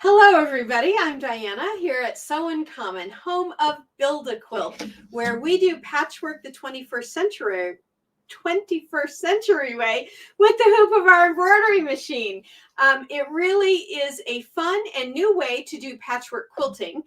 Hello everybody, I'm Diana here at Sew in Common, home of Build a Quilt, where we do patchwork the 21st century way with the hoop of our embroidery machine. It really is a fun and new way to do patchwork quilting.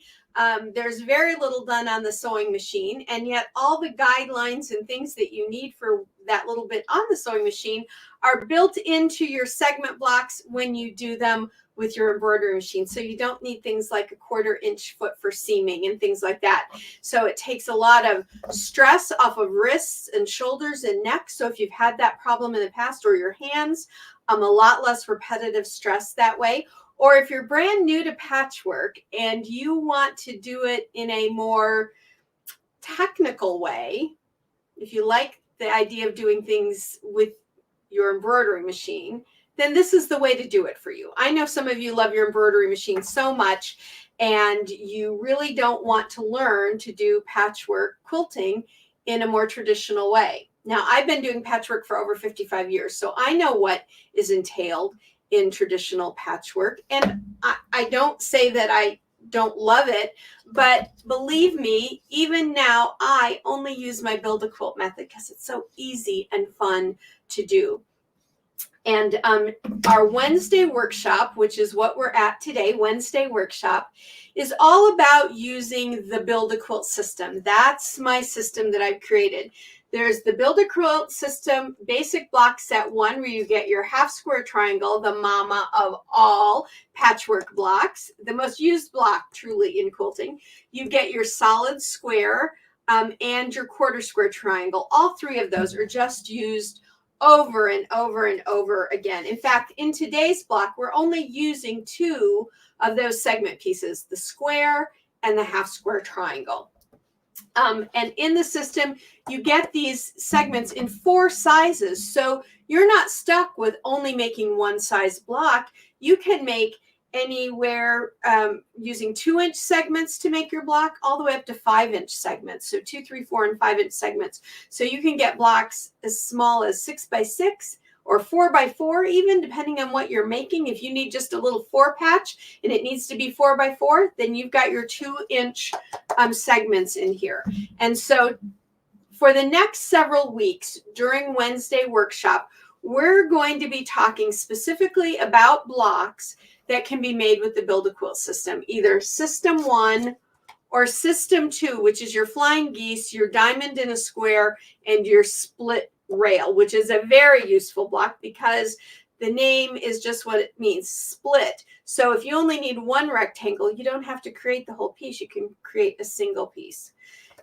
There's very little done on the sewing machine, and yet all the guidelines and things that you need for that little bit on the sewing machine are built into your segment blocks when you do them with your embroidery machine. So you don't need things like a 1/4 inch foot for seaming and things like that. So it takes a lot of stress off of wrists and shoulders and neck. So if you've had that problem in the past, or your hands, a lot less repetitive stress that way. Or if you're brand new to patchwork and you want to do it in a more technical way, if you like the idea of doing things with your embroidery machine, then this is the way to do it for you. I know some of you love your embroidery machine so much and you really don't want to learn to do patchwork quilting in a more traditional way. Now, I've been doing patchwork for over 55 years, so I know what is entailed in traditional patchwork. And I don't say that I don't love it, but believe me, even now, I only use my Build a Quilt method because it's so easy and fun to do. And our Wednesday workshop, which is what we're at today, Wednesday workshop, is all about using the Build a Quilt system. That's my system that I've created. There's the Build a Quilt system basic block set 1, where you get your half square triangle, the mama of all patchwork blocks, the most used block truly in quilting. You get your solid square and your 1/4 square triangle. All 3 of those are just used over and over and over again. In fact, in today's block, we're only using 2 of those segment pieces, the square and the half square triangle. And in the system, you get these segments in 4 sizes. So you're not stuck with only making 1 size block. You can make anywhere using 2-inch segments to make your block, all the way up to 5-inch segments. So 2, 3, 4, and 5-inch segments. So you can get blocks as small as 6 by 6 or 4 by 4, even depending on what you're making. If you need just a little 4 patch and it needs to be 4 by 4, then you've got your 2-inch segments in here. And so for the next several weeks during Wednesday workshop, we're going to be talking specifically about blocks that can be made with the Build a Quilt system, either System 1 or System 2, which is your flying geese, your diamond in a square, and your split rail, which is a very useful block because the name is just what it means, split. So if you only need 1 rectangle, you don't have to create the whole piece. You can create a single piece.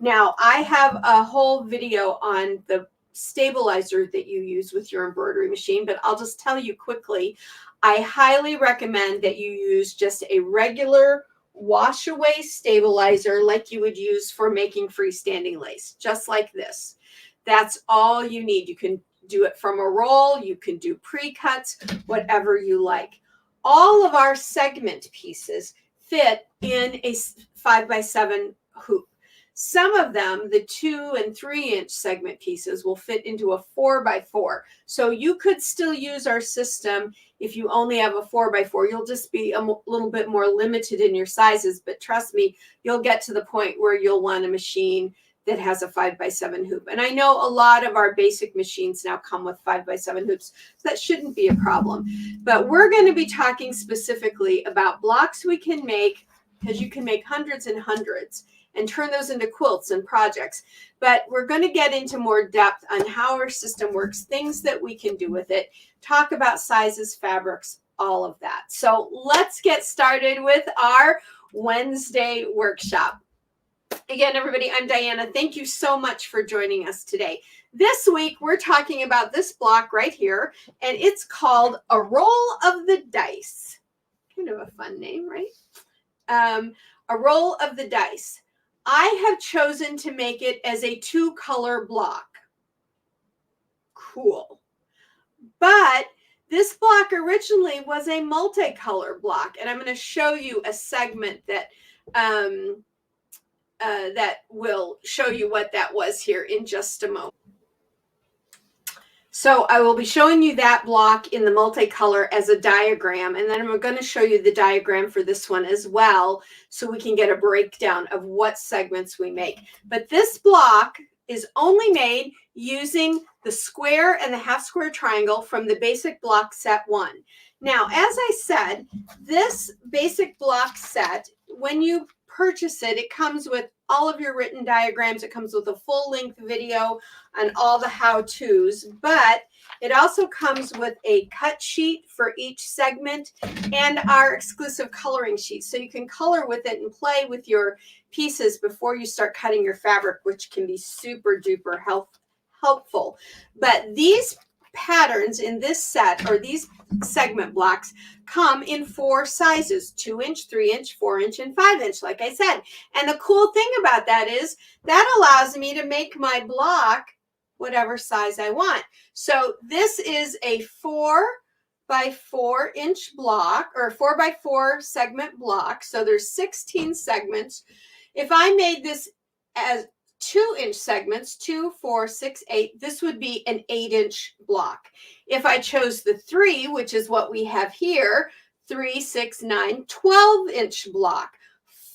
Now, I have a whole video on the stabilizer that you use with your embroidery machine, but I'll just tell you quickly, I highly recommend that you use just a regular wash away stabilizer like you would use for making freestanding lace, just like this. That's all you need. You can do it from a roll, you can do pre-cuts, whatever you like. All of our segment pieces fit in a 5 by 7 hoop. Some of them, the 2 and 3-inch segment pieces, will fit into a 4 by 4. So you could still use our system if you only have a 4 by 4. You'll just be a little bit more limited in your sizes, but trust me, you'll get to the point where you'll want a machine that has a 5 by 7 hoop. And I know a lot of our basic machines now come with 5 by 7 hoops, so that shouldn't be a problem. But we're going to be talking specifically about blocks we can make, because you can make hundreds and hundreds and turn those into quilts and projects. But we're going to get into more depth on how our system works, things that we can do with it, talk about sizes, fabrics, all of that. So let's get started with our Wednesday workshop. Again, everybody, I'm Diana. Thank you so much for joining us today. This week, we're talking about this block right here, and it's called A Roll of the Dice. Kind of a fun name, right? A Roll of the Dice. I have chosen to make it as a 2-color block. Cool. But this block originally was a multicolor block, and I'm going to show you a segment that that will show you what that was here in just a moment. So I will be showing you that block in the multicolor as a diagram, and then I'm going to show you the diagram for this one as well, so we can get a breakdown of what segments we make. But this block is only made using the square and the half square triangle from the basic block set 1. Now, as I said, this basic block set, when you purchase it, it comes with all of your written diagrams. It comes with a full-length video on all the how-tos, but it also comes with a cut sheet for each segment and our exclusive coloring sheet. So you can color with it and play with your pieces before you start cutting your fabric, which can be super duper helpful. But these patterns in this set, or these segment blocks, come in 4 sizes: 2-inch, 3-inch, 4-inch, and 5-inch, like I said. And the cool thing about that is that allows me to make my block whatever size I want. So this is a 4 by 4 inch block, or 4 by 4 segment block. So there's 16 segments. If I made this as 2-inch segments, 2, 4, 6, 8, this would be an 8-inch block. If I chose the 3, which is what we have here, 3, 6, 9, 12-inch block.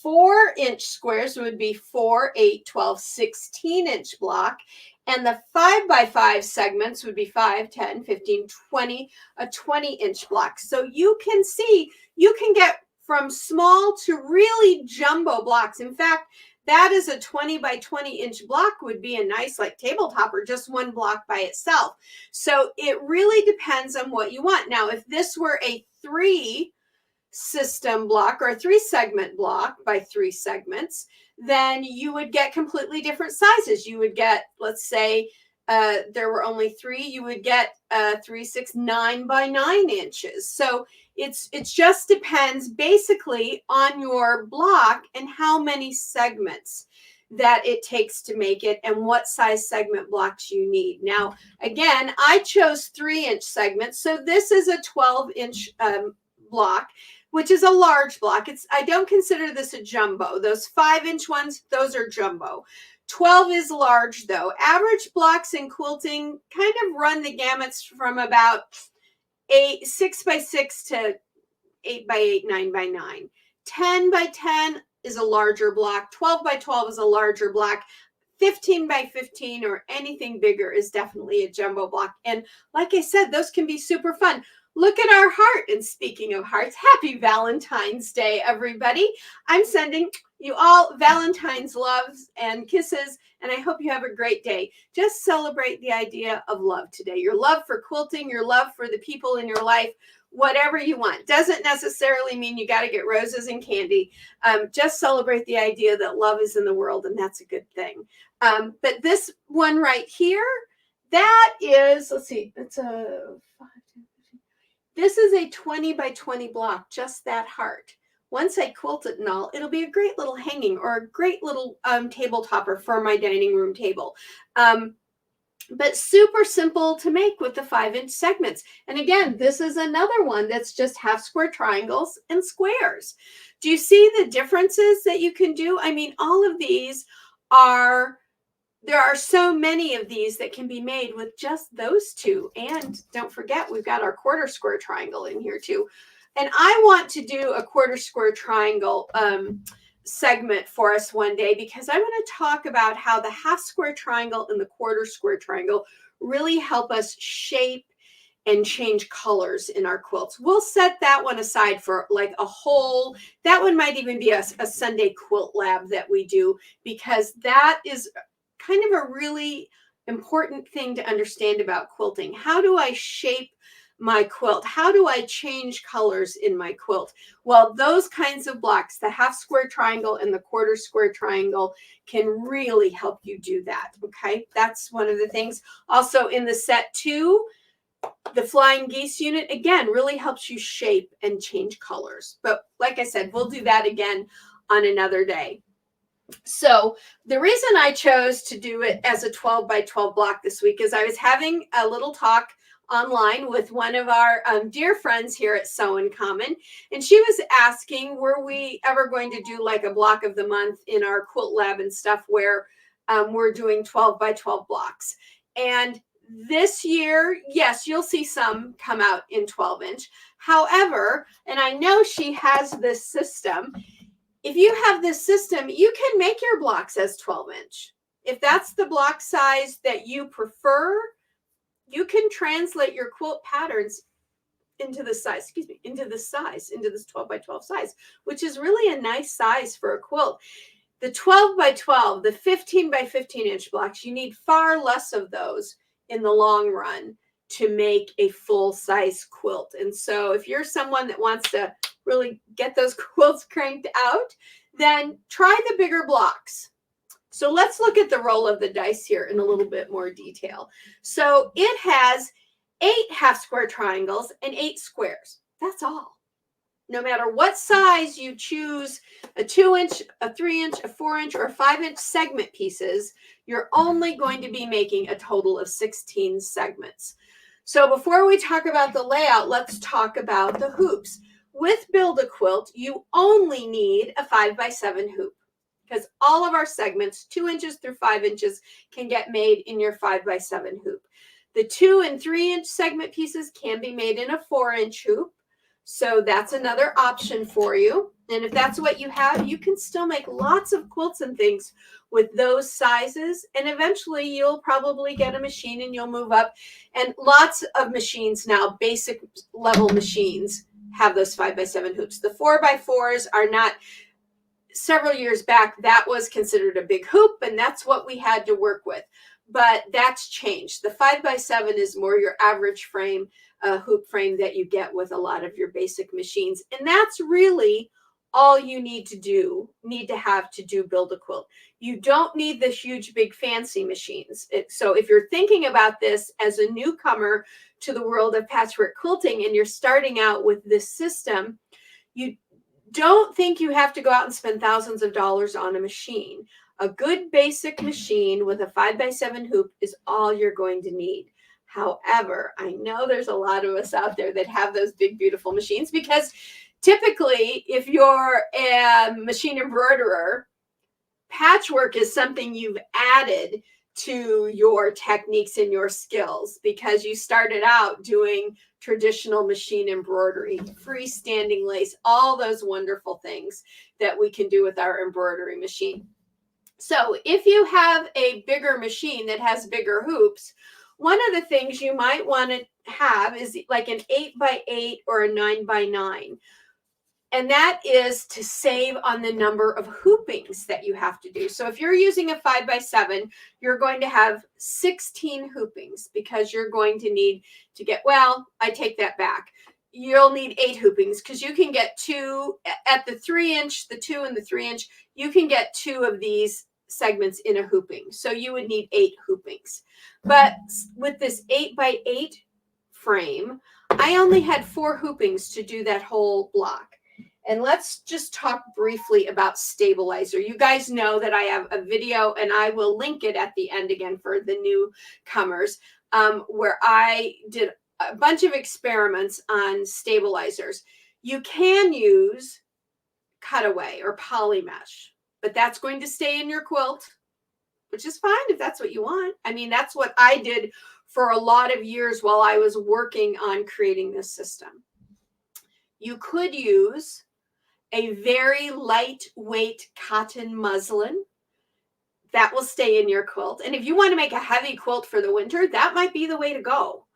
4-inch squares would be 4, 8, 12, 16-inch block. And the 5 by 5 segments would be 5, 10, 15, 20, a 20-inch block. So you can see, you can get from small to really jumbo blocks. In fact, that is a 20 by 20 inch block would be a nice like tabletop, or just one block by itself. So it really depends on what you want. Now, if this were a 3 system block, or a 3 segment block by 3 segments, then you would get completely different sizes. You would get, let's say, there were only 3, you would get 3, 6, 9 by 9 inches. So it just depends basically on your block and how many segments that it takes to make it, and what size segment blocks you need. Now, again, I chose 3-inch segments, so this is a 12-inch block, which is a large block. I don't consider this a jumbo. Those 5-inch ones, those are jumbo. 12 is large though. Average blocks in quilting kind of run the gamuts from about 6 by 6 to 8 by 8, 9 by 9. 10 by 10 is a larger block. 12 by 12 is a larger block. 15 by 15 or anything bigger is definitely a jumbo block. And like I said, those can be super fun. Look at our heart. And speaking of hearts, happy Valentine's Day, everybody. I'm sending you all Valentine's loves and kisses, and I hope you have a great day. Just celebrate the idea of love today. Your love for quilting, your love for the people in your life, whatever you want. Doesn't necessarily mean you got to get roses and candy. Just celebrate the idea that love is in the world, and that's a good thing. But this one right here, that is, let's see, it's a 5, 10, 15. This is a 20 by 20 block, just that heart. Once I quilt it and all, it'll be a great little hanging or a great little table topper for my dining room table. But super simple to make with the 5-inch segments. And again, this is another one that's just half square triangles and squares. Do you see the differences that you can do? I mean, all of these there are so many of these that can be made with just those 2. And don't forget, we've got our quarter square triangle in here too. And I want to do a quarter square triangle segment for us one day, because I want to talk about how the half square triangle and the quarter square triangle really help us shape and change colors in our quilts. We'll set that one aside for like a whole, that one might even be a Sunday quilt lab that we do, because that is kind of a really important thing to understand about quilting. How do I shape my quilt? How do I change colors in my quilt? Well, those kinds of blocks, the half square triangle and the quarter square triangle, can really help you do that. Okay, that's one of the things. Also in the set 2, the flying geese unit, again, really helps you shape and change colors. But like I said, we'll do that again on another day. So the reason I chose to do it as a 12 by 12 block this week is I was having a little talk online with one of our dear friends here at Sew in Common, and she was asking, were we ever going to do like a block of the month in our quilt lab and stuff where we're doing 12 by 12 blocks? And This year, yes, you'll see some come out in 12-inch. However, and I know she has this system, if you have this system, you can make your blocks as 12-inch. If that's the block size that you prefer, you can translate your quilt patterns into this size, into this 12 by 12 size, which is really a nice size for a quilt. The 12 by 12, the 15 by 15 inch blocks, you need far less of those in the long run to make a full size quilt. And so if you're someone that wants to really get those quilts cranked out, then try the bigger blocks. So let's look at the roll of the dice here in a little bit more detail. So it has 8 half square triangles and 8 squares. That's all. No matter what size you choose, a 2-inch, a 3-inch, a 4-inch, or a 5-inch segment pieces, you're only going to be making a total of 16 segments. So before we talk about the layout, let's talk about the hoops. With Build-A-Quilt, you only need a 5 by 7 hoop, because all of our segments, 2 inches through 5 inches, can get made in your 5 by 7 hoop. The 2 and 3-inch segment pieces can be made in a 4-inch hoop. So that's another option for you. And if that's what you have, you can still make lots of quilts and things with those sizes. And eventually you'll probably get a machine and you'll move up. And lots of machines now, basic level machines, have those 5 by 7 hoops. The 4 by 4s are not. Several years back, that was considered a big hoop, and that's what we had to work with. But that's changed. The 5 by 7 is more your average frame, hoop frame that you get with a lot of your basic machines. And that's really all you need to have to do Build-A-Quilt. You don't need the huge, big, fancy machines. So if you're thinking about this as a newcomer to the world of patchwork quilting and you're starting out with this system, you don't think you have to go out and spend thousands of dollars on a machine. A good basic machine with a 5 by 7 hoop is all you're going to need. However, I know there's a lot of us out there that have those big, beautiful machines, because typically if you're a machine embroiderer, patchwork is something you've added to your techniques and your skills, because you started out doing traditional machine embroidery, freestanding lace, all those wonderful things that we can do with our embroidery machine. So if you have a bigger machine that has bigger hoops, one of the things you might want to have is like an 8 by 8 or a 9 by 9. And that is to save on the number of hoopings that you have to do. So if you're using a 5 by 7, you're going to have 16 hoopings, because you're going to need to get, well, I take that back. You'll need 8 hoopings, because you can get 2 at the 3-inch, the 2 and the 3-inch, you can get 2 of these segments in a hooping. So you would need 8 hoopings. But with this 8 by 8 frame, I only had 4 hoopings to do that whole block. And let's just talk briefly about stabilizer. You guys know that I have a video, and I will link it at the end again for the newcomers, where I did a bunch of experiments on stabilizers. You can use cutaway or poly mesh, but that's going to stay in your quilt, which is fine if that's what you want. I mean, that's what I did for a lot of years while I was working on creating this system. You could use a very lightweight cotton muslin that will stay in your quilt. And if you want to make a heavy quilt for the winter, that might be the way to go.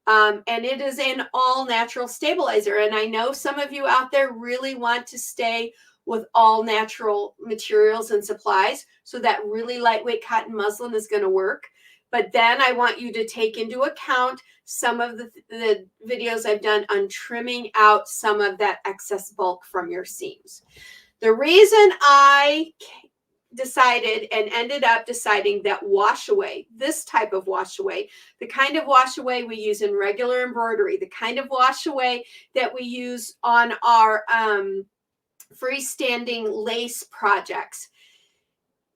And it is an all natural stabilizer. And I know some of you out there really want to stay with all natural materials and supplies. So that really lightweight cotton muslin is going to work. But then I want you to take into account some of the videos I've done on trimming out some of that excess bulk from your seams. The reason I decided and ended up deciding that wash away, this type of wash away, the kind of wash away we use in regular embroidery, the kind of wash away that we use on our freestanding lace projects,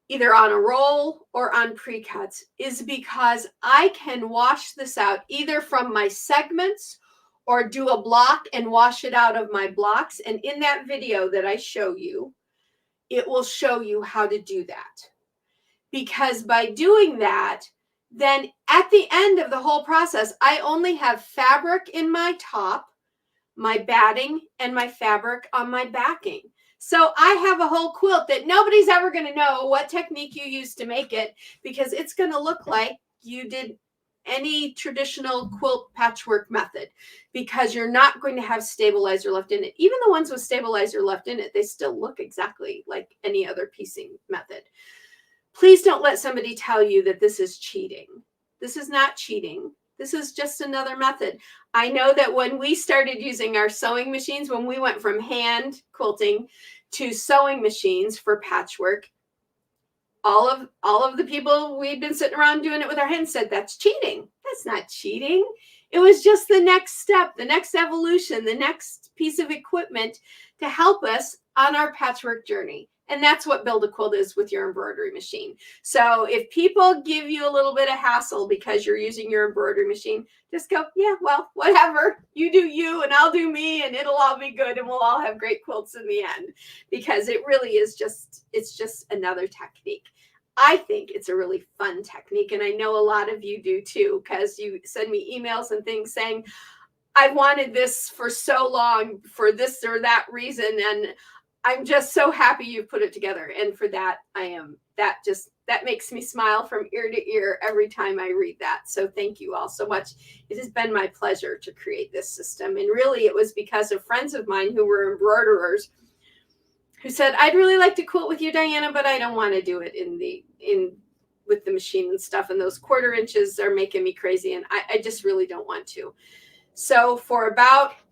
either on a roll or on pre-cuts, is because I can wash this out either from my segments or do a block and wash it out of my blocks. And in that video that I show you, it will show you how to do that. Because by doing that, then At the end of the whole process, I only have fabric in my top, my batting, and my fabric on my backing. So I have a whole quilt that nobody's ever going to know what technique you used to make it, because it's going to look like you did any traditional quilt patchwork method, because you're not going to have stabilizer left in it. Even the ones with stabilizer left in it, they still look exactly like any other piecing method. Please don't let somebody tell you that this is cheating. This is not cheating. This is just another method. I know that when we started using our sewing machines, when we went from hand quilting to sewing machines for patchwork, all of the people we'd been sitting around doing it with our hands said, that's cheating. That's not cheating. It was just the next step, the next evolution, the next piece of equipment to help us on our patchwork journey. And that's what Build a Quilt is with your embroidery machine. So if people give you a little bit of hassle because you're using your embroidery machine, just go, yeah, well, whatever. You do you and I'll do me, and it'll all be good, and we'll all have great quilts in the end, because it really is just, it's just another technique. I think it's a really fun technique, and I know a lot of you do too, because you send me emails and things saying, I wanted this for so long for this or that reason, and I'm just so happy you put it together. And for that, that makes me smile from ear to ear every time I read that. So thank you all so much. It has been my pleasure to create this system. And really, it was because of friends of mine who were embroiderers who said, I'd really like to quilt with you, Diana, but I don't want to do it with the machine and stuff. And those 1/4 inches are making me crazy. And I just really don't want to. So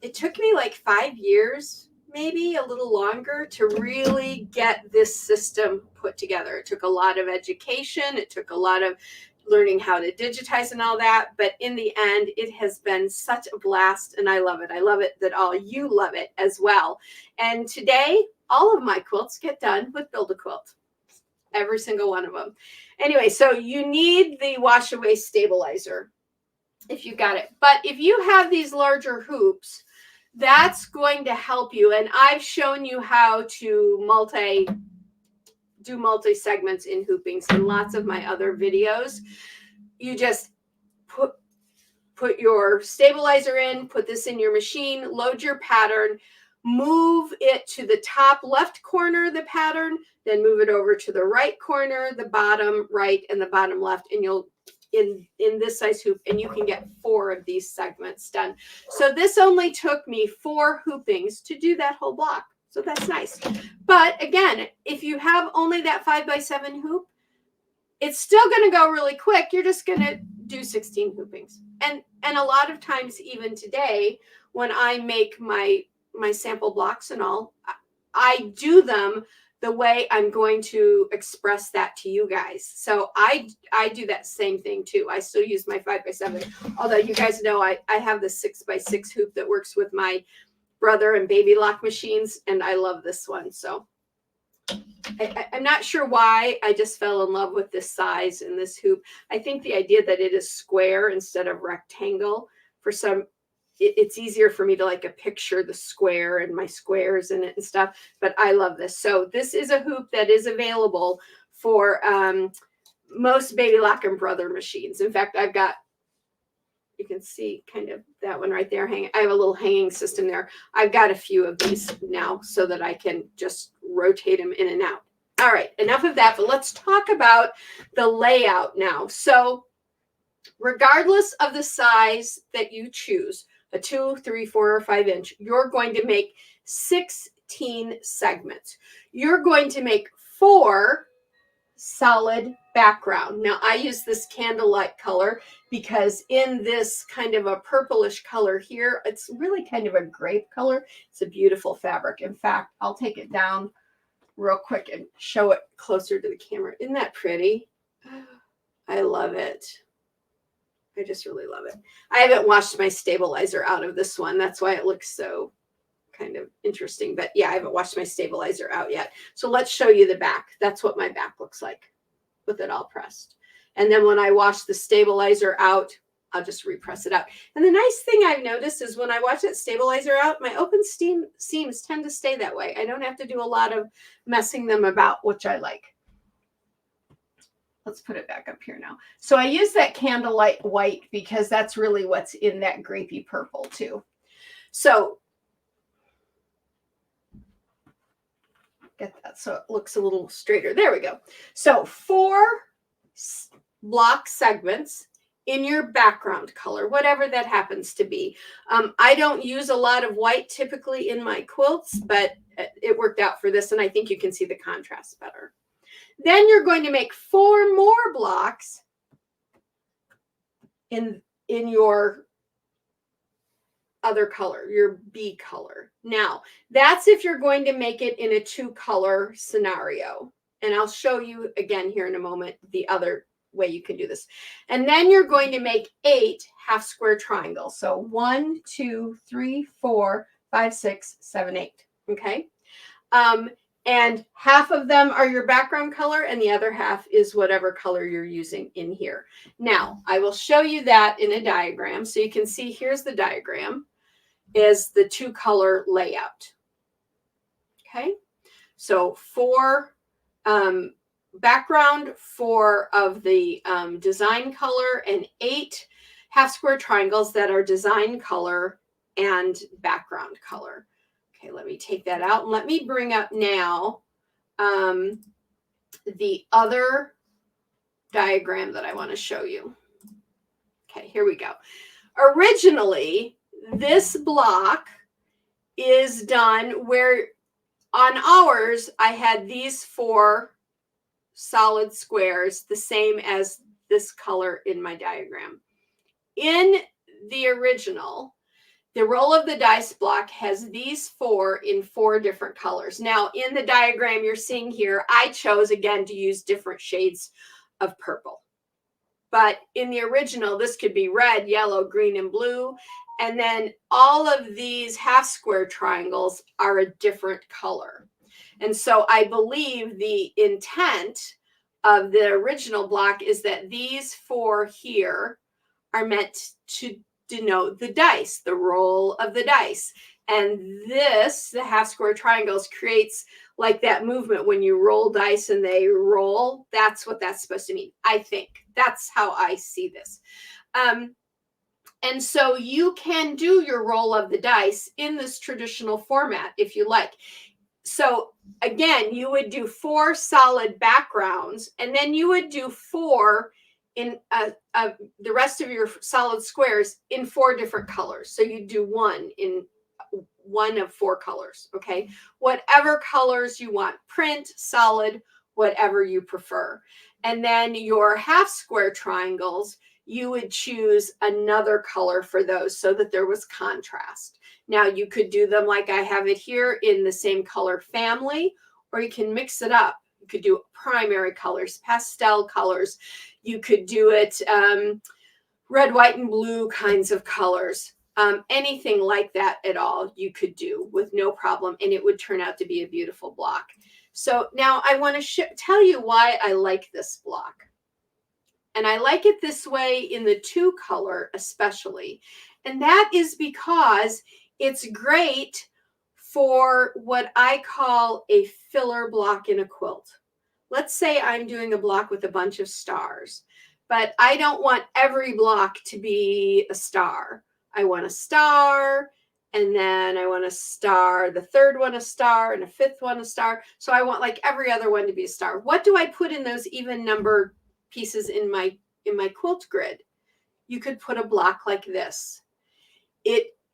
it took me like 5 years, maybe a little longer, to really get this system put together. It took a lot of education. It took a lot of learning how to digitize and all that. But in the end, it has been such a blast, and I love it. I love it that all you love it as well. And today, all of my quilts get done with Build a Quilt. Every single one of them. Anyway, so you need the wash away stabilizer if you got it. But if you have these larger hoops, that's going to help you. And I've shown you how to do multi segments in hoopings in lots of my other videos. You just put your stabilizer in, put this in your machine, load your pattern, move it to the top left corner of the pattern, then move it over to the right corner, the bottom right, and the bottom left, and you'll in this size hoop, and you can get 4 of these segments done. So this only took me 4 hoopings to do that whole block. So that's nice. But again, if you have only that 5x7 hoop, it's still going to go really quick. You're just going to do 16 hoopings. And a lot of times, even today, when I make my sample blocks and all, I do them the way I'm going to express that to you guys. So I do that same thing too. I still use my 5x7, although you guys know I have the 6x6 hoop that works with my brother and baby lock machines, and I love this one. So I'm not sure why I just fell in love with this size and this hoop. I think the idea that it is square instead of rectangle, for some, it's easier for me to like a picture the square and my squares in it and stuff, but I love this. So this is a hoop that is available for most baby lock and brother machines. In fact, I've got, you can see kind of that one right there hanging. I have a little hanging system there. I've got a few of these now so that I can just rotate them in and out. All right, enough of that, but let's talk about the layout now. So regardless of the size that you choose, a 2, 3, 4, or 5 inch, you're going to make 16 segments. You're going to make 4 solid background. Now I use this candlelight color because in this kind of a purplish color here, it's really kind of a grape color. It's a beautiful fabric. In fact, I'll take it down real quick and show it closer to the camera. Isn't that pretty? I love it. I just really love it. I haven't washed my stabilizer out of this one. That's why it looks so kind of interesting. But yeah, I haven't washed my stabilizer out yet. So let's show you the back. That's what my back looks like with it all pressed. And then when I wash the stabilizer out, I'll just repress it out. And the nice thing I've noticed is when I wash that stabilizer out, my open seams tend to stay that way. I don't have to do a lot of messing them about, which I like. let's put it back up here now. So I use that candlelight white because that's really what's in that grapey purple too. So get that so it looks a little straighter. There we go. So 4 block segments in your background color, whatever that happens to be. I don't use a lot of white typically in my quilts, but it worked out for this, and I think you can see the contrast better. Then you're going to make 4 more blocks in your other color, your B color. Now, that's if you're going to make it in a 2-color scenario. And I'll show you again here in a moment the other way you can do this. And then you're going to make 8 half square triangles. So 1, 2, 3, 4, 5, 6, 7, 8. Okay. And half of them are your background color and the other half is whatever color you're using in here. Now, I will show you that in a diagram. So you can see here's the diagram, is the 2-color layout. Okay. So 4 background, 4 of the design color, and 8 half square triangles that are design color and background color. Okay, let me take that out and let me bring up now the other diagram that I want to show you. Okay, here we go. Originally, this block is done where on ours, I had these 4 solid squares, the same as this color in my diagram. In the original, the roll of the dice block has these 4 in 4 different colors. Now, in the diagram you're seeing here, I chose again to use different shades of purple. But in the original, this could be red, yellow, green, and blue. And then all of these half square triangles are a different color. And so I believe the intent of the original block is that these 4 here are meant to denote the dice, the roll of the dice. And this, the half square triangles, creates like that movement when you roll dice and they roll. That's what that's supposed to mean. I think that's how I see this. And so you can do your roll of the dice in this traditional format if you like. So again, you would do 4 solid backgrounds, and then you would do 4 in the rest of your solid squares in 4 different colors. So you do 1 in 1 of 4 colors. Okay, whatever colors you want, print, solid, whatever you prefer. And then your half square triangles, you would choose another color for those so that there was contrast. Now you could do them like I have it here in the same color family, or you can mix it up. You could do primary colors, pastel colors. You could do it red, white, and blue kinds of colors. Anything like that at all you could do with no problem, and it would turn out to be a beautiful block. So now I want to tell you why I like this block. And I like it this way in the 2-color especially. And that is because it's great for what I call a filler block in a quilt. Let's say I'm doing a block with a bunch of stars, but I don't want every block to be a star. I want a star, and then I want a star, the 3rd one a star, and a 5th one a star. So I want like every other one to be a star. What do I put in those even number pieces in my quilt grid? You could put a block like this.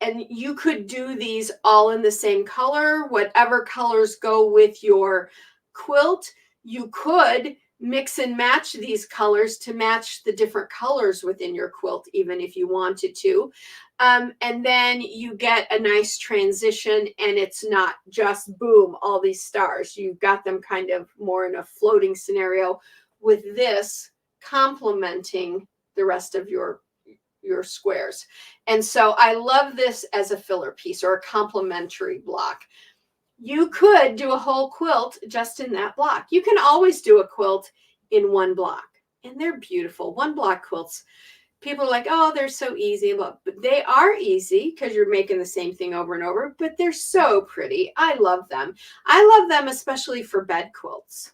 And you could do these all in the same color, whatever colors go with your quilt. You could mix and match these colors to match the different colors within your quilt, even if you wanted to. And then you get a nice transition, and it's not just boom, all these stars. You've got them kind of more in a floating scenario with this complementing the rest of your squares. And so I love this as a filler piece or a complementary block. You could do a whole quilt just in that block. You can always do a quilt in 1 block, and they're beautiful. 1 block quilts, people are like, oh, they're so easy. But they are easy because you're making the same thing over and over, but they're so pretty. I love them. I love them especially for bed quilts.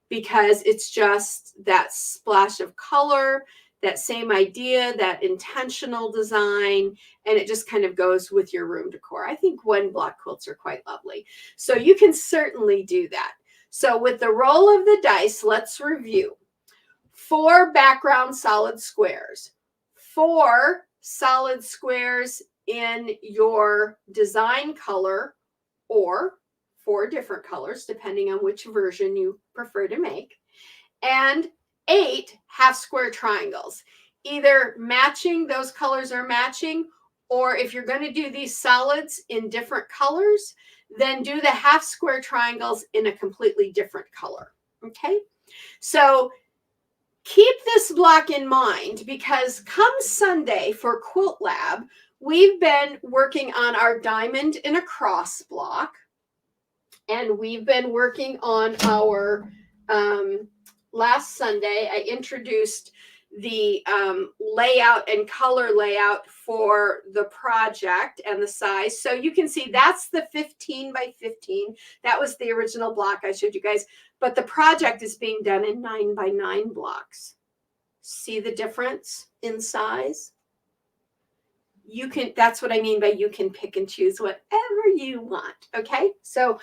because it's just that splash of color, that same idea, that intentional design, and it just kind of goes with your room decor. I think one block quilts are quite lovely. So you can certainly do that. So with the roll of the dice, let's review. 4 background solid squares, 4 solid squares in your design color, or 4 different colors, depending on which version you prefer to make, and 8 half square triangles, either matching, those colors are matching, or if you're going to do these solids in different colors, then do the half square triangles in a completely different color. Okay, so keep this block in mind, because come Sunday for Quilt Lab, we've been working on our diamond in a cross block, and we've been working on our last Sunday I introduced the layout and color layout for the project and the size. So you can see that's the 15 by 15. That was the original block I showed you guys, but the project is being done in 9 by 9 blocks. See the difference in size? You can, that's what I mean by you can pick and choose whatever you want. Okay, so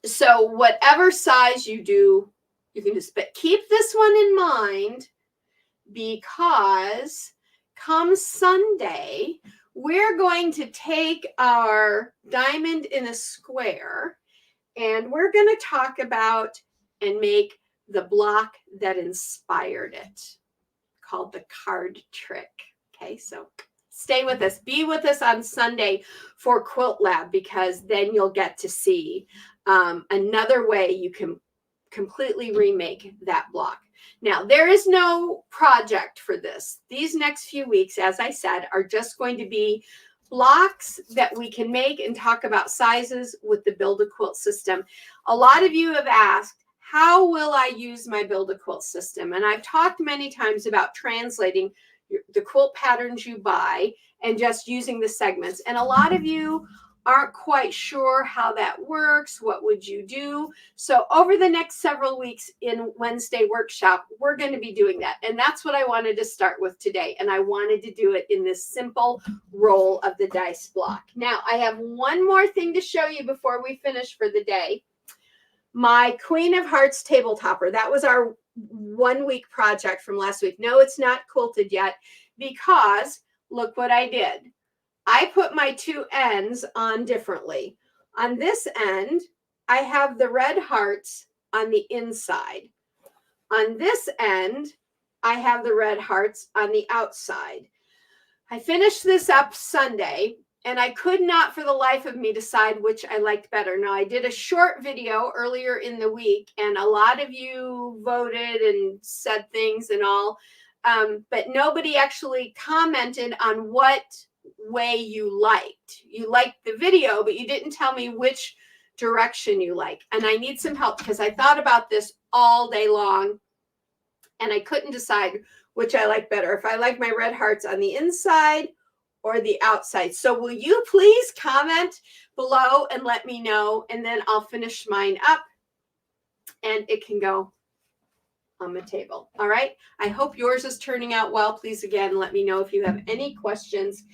so whatever size you do, you can just, but keep this one in mind, because come Sunday, we're going to take our diamond in a square and we're going to talk about and make the block that inspired it, called the card trick. Okay, so stay with us. Be with us on Sunday for Quilt Lab, because then you'll get to see another way you can completely remake that block. Now, there is no project for this. These next few weeks, as I said, are just going to be blocks that we can make and talk about sizes with the Build a Quilt system. A lot of you have asked, how will I use my Build a Quilt system? And I've talked many times about translating the quilt patterns you buy and just using the segments. And a lot of you aren't quite sure how that works. What would you do? So over the next several weeks in Wednesday workshop, we're going to be doing that. And that's what I wanted to start with today. And I wanted to do it in this simple roll of the dice block. Now, I have one more thing to show you before we finish for the day. My Queen of Hearts table topper. That was our 1 week project from last week. No, it's not quilted yet, because look what I did. I put my 2 ends on differently. On this end, I have the red hearts on the inside. On this end, I have the red hearts on the outside. I finished this up Sunday, and I could not for the life of me decide which I liked better. Now, I did a short video earlier in the week, and a lot of you voted and said things and all, but nobody actually commented on what way you liked. You liked the video, but you didn't tell me which direction you like. And I need some help, because I thought about this all day long, and I couldn't decide which I like better, if I like my red hearts on the inside or the outside. So will you please comment below and let me know, and then I'll finish mine up and it can go on the table. All right. I hope yours is turning out well. Please, again, let me know if you have any questions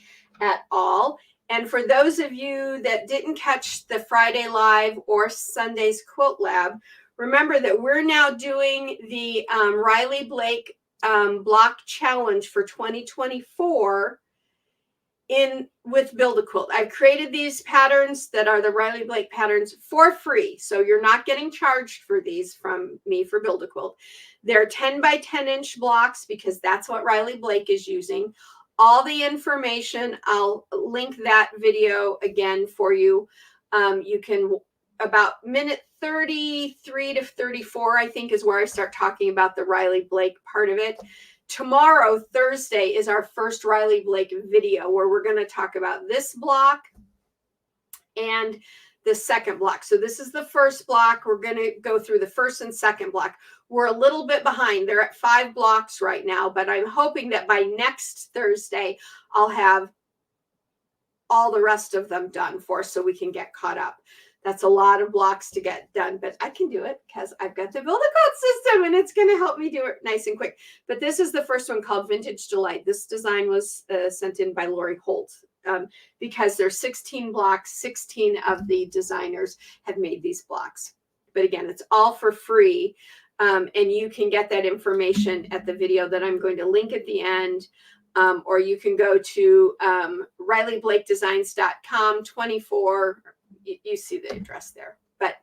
at all. And for those of you that didn't catch the Friday Live or Sunday's Quilt Lab, remember that we're now doing the Riley Blake block challenge for 2024 with Build a Quilt. I've created these patterns that are the Riley Blake patterns for free. So you're not getting charged for these from me for Build a Quilt. They're 10 by 10 inch blocks, because that's what Riley Blake is using. All the information, I'll link that video again for you. You can, about minute 33 to 34, I think, is where I start talking about the Riley Blake part of it. Tomorrow, Thursday, is our first Riley Blake video, where we're going to talk about this block and the second block. So this is the first block. We're going to go through the first and second block. We're a little bit behind. They're at 5 blocks right now, but I'm hoping that by next Thursday, I'll have all the rest of them done for us so we can get caught up. That's a lot of blocks to get done, but I can do it because I've got the Build a Quilt system and it's going to help me do it nice and quick. But this is the first one called Vintage Delight. This design was sent in by Lori Holt because there's 16 blocks. 16 of the designers have made these blocks. But again, it's all for free. And you can get that information at the video that I'm going to link at the end. Or you can go to RileyBlakeDesigns.com 24. You see the address there, but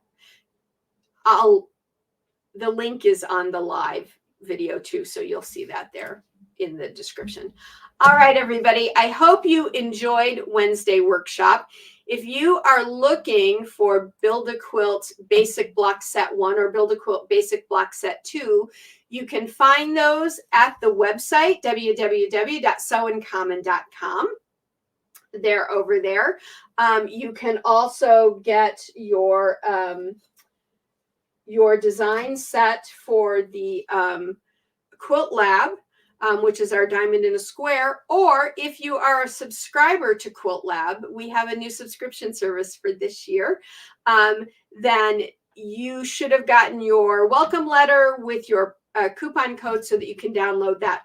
the link is on the live video too, so you'll see that there in the description. All right, everybody, I hope you enjoyed Wednesday workshop. If you are looking for Build a Quilt Basic Block Set 1 or Build a Quilt Basic Block Set 2, you can find those at the website, www.sewincommon.com. They're over there. You can also get your design set for the Quilt Lab, which is our diamond in a square. Or if you are a subscriber to Quilt Lab, we have a new subscription service for this year. Then you should have gotten your welcome letter with your coupon code so that you can download that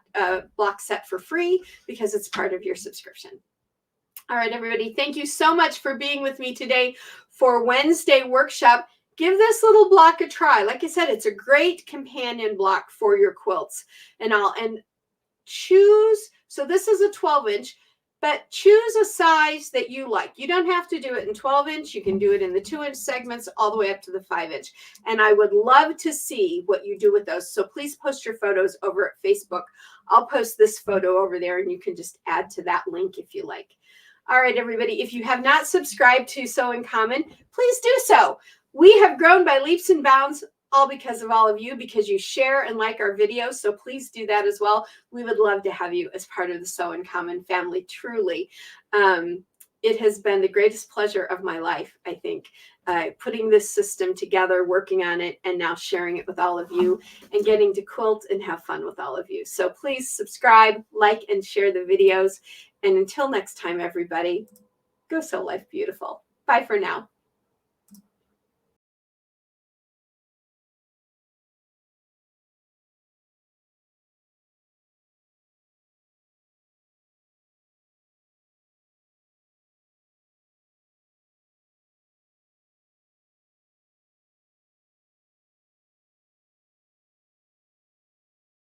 block set for free because it's part of your subscription. All right, everybody, thank you so much for being with me today for Wednesday workshop. Give this little block a try. Like I said, it's a great companion block for your quilts. And choose, so this is a 12-inch, but choose a size that you like. You don't have to do it in 12-inch. You can do it in the 2-inch segments all the way up to the 5-inch. And I would love to see what you do with those. So please post your photos over at Facebook. I'll post this photo over there and you can just add to that link if you like. All right, everybody, if you have not subscribed to Sew in Common, please do so. We have grown by leaps and bounds, all because of all of you, because you share and like our videos. So please do that as well. We would love to have you as part of the Sew in Common family, truly. It has been the greatest pleasure of my life, I think, putting this system together, working on it, and now sharing it with all of you and getting to quilt and have fun with all of you. So please subscribe, like, and share the videos. And until next time, everybody, go sew life beautiful. Bye for now.